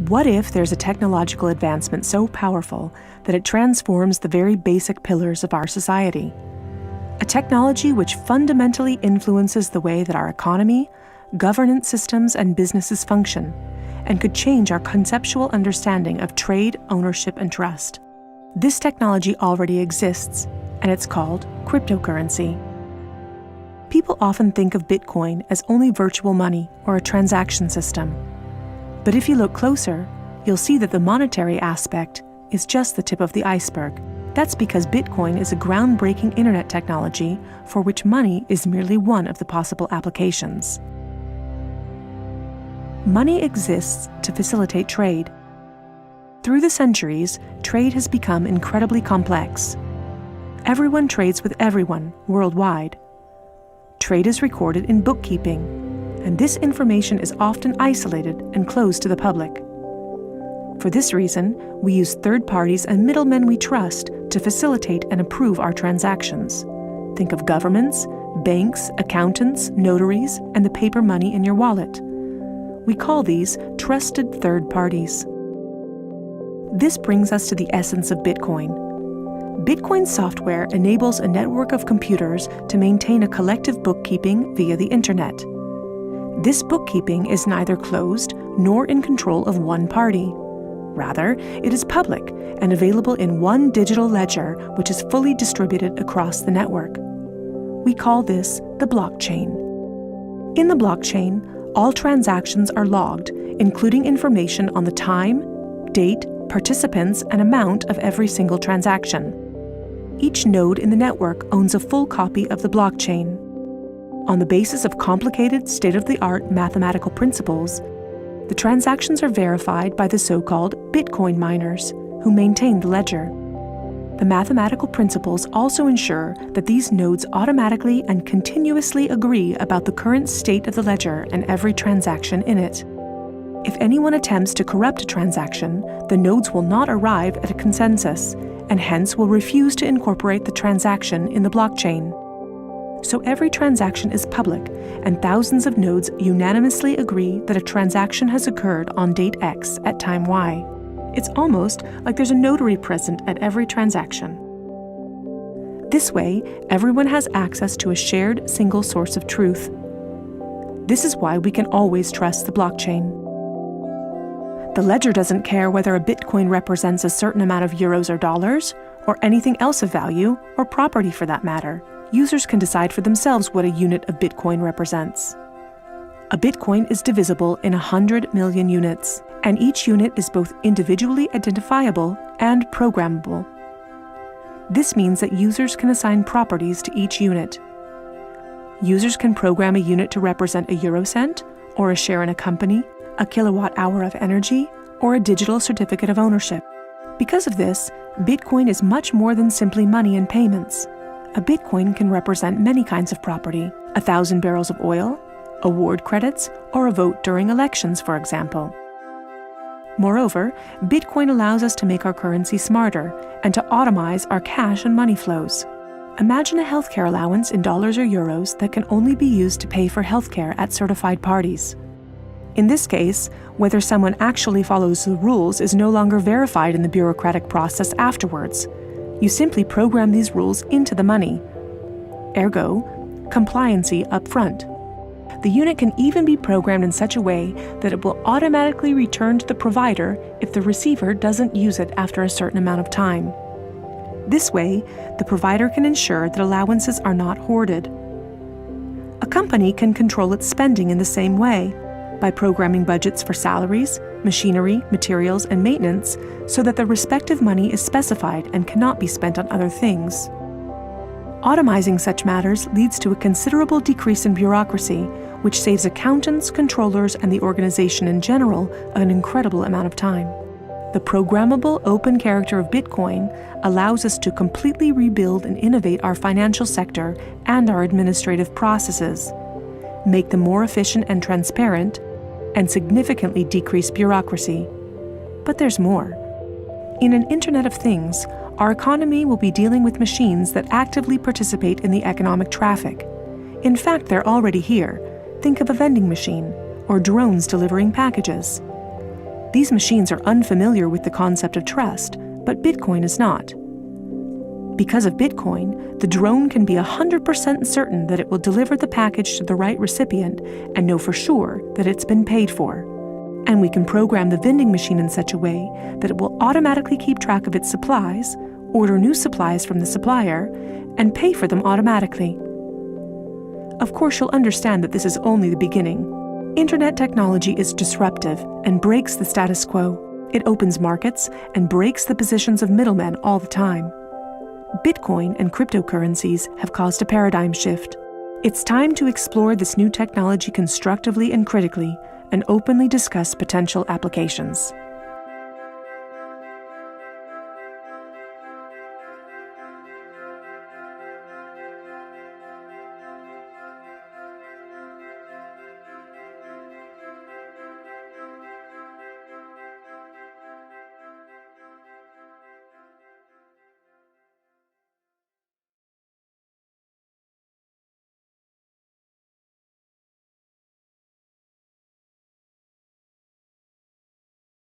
What if there's a technological advancement so powerful that it transforms the very basic pillars of our society? A technology which fundamentally influences the way that our economy, governance systems, and businesses function, and could change our conceptual understanding of trade, ownership, and trust. This technology already exists, and it's called cryptocurrency. People often think of Bitcoin as only virtual money or a transaction system. But if you look closer, you'll see that the monetary aspect is just the tip of the iceberg. That's because Bitcoin is a groundbreaking internet technology for which money is merely one of the possible applications. Money exists to facilitate trade. Through the centuries, trade has become incredibly complex. Everyone trades with everyone worldwide. Trade is recorded in bookkeeping, and this information is often isolated and closed to the public. For this reason, we use third parties and middlemen we trust to facilitate and approve our transactions. Think of governments, banks, accountants, notaries, and the paper money in your wallet. We call these trusted third parties. This brings us to the essence of Bitcoin. Bitcoin software enables a network of computers to maintain a collective bookkeeping via the internet. This bookkeeping is neither closed nor in control of one party. Rather, it is public and available in one digital ledger which is fully distributed across the network. We call this the blockchain. In the blockchain, all transactions are logged, including information on the time, date, participants, and amount of every single transaction. Each node in the network owns a full copy of the blockchain. On the basis of complicated, state-of-the-art mathematical principles, the transactions are verified by the so-called Bitcoin miners, who maintain the ledger. The mathematical principles also ensure that these nodes automatically and continuously agree about the current state of the ledger and every transaction in it. If anyone attempts to corrupt a transaction, the nodes will not arrive at a consensus, and hence will refuse to incorporate the transaction in the blockchain. So every transaction is public, and thousands of nodes unanimously agree that a transaction has occurred on date X at time Y. It's almost like there's a notary present at every transaction. This way, everyone has access to a shared single source of truth. This is why we can always trust the blockchain. The ledger doesn't care whether a Bitcoin represents a certain amount of euros or dollars, or anything else of value, or property for that matter. Users can decide for themselves what a unit of Bitcoin represents. A Bitcoin is divisible in 100 million units, and each unit is both individually identifiable and programmable. This means that users can assign properties to each unit. Users can program a unit to represent a eurocent, or a share in a company, a kilowatt-hour of energy, or a digital certificate of ownership. Because of this, Bitcoin is much more than simply money and payments. A Bitcoin can represent many kinds of property: 1,000 barrels of oil, award credits, or a vote during elections, for example. Moreover, Bitcoin allows us to make our currency smarter and to automize our cash and money flows. Imagine a healthcare allowance in dollars or euros that can only be used to pay for healthcare at certified parties. In this case, whether someone actually follows the rules is no longer verified in the bureaucratic process afterwards. You simply program these rules into the money. Ergo, compliancy up front. The unit can even be programmed in such a way that it will automatically return to the provider if the receiver doesn't use it after a certain amount of time. This way, the provider can ensure that allowances are not hoarded. A company can control its spending in the same way, by programming budgets for salaries, machinery, materials, and maintenance so that the respective money is specified and cannot be spent on other things. Automizing such matters leads to a considerable decrease in bureaucracy, which saves accountants, controllers, and the organization in general an incredible amount of time. The programmable open character of Bitcoin allows us to completely rebuild and innovate our financial sector and our administrative processes, make them more efficient and transparent, and significantly decrease bureaucracy. But there's more. In an Internet of Things, our economy will be dealing with machines that actively participate in the economic traffic. In fact, they're already here. Think of a vending machine, or drones delivering packages. These machines are unfamiliar with the concept of trust, but Bitcoin is not. Because of Bitcoin, the drone can be 100% certain that it will deliver the package to the right recipient and know for sure that it's been paid for. And we can program the vending machine in such a way that it will automatically keep track of its supplies, order new supplies from the supplier, and pay for them automatically. Of course, you'll understand that this is only the beginning. Internet technology is disruptive and breaks the status quo. It opens markets and breaks the positions of middlemen all the time. Bitcoin and cryptocurrencies have caused a paradigm shift. It's time to explore this new technology constructively and critically, and openly discuss potential applications.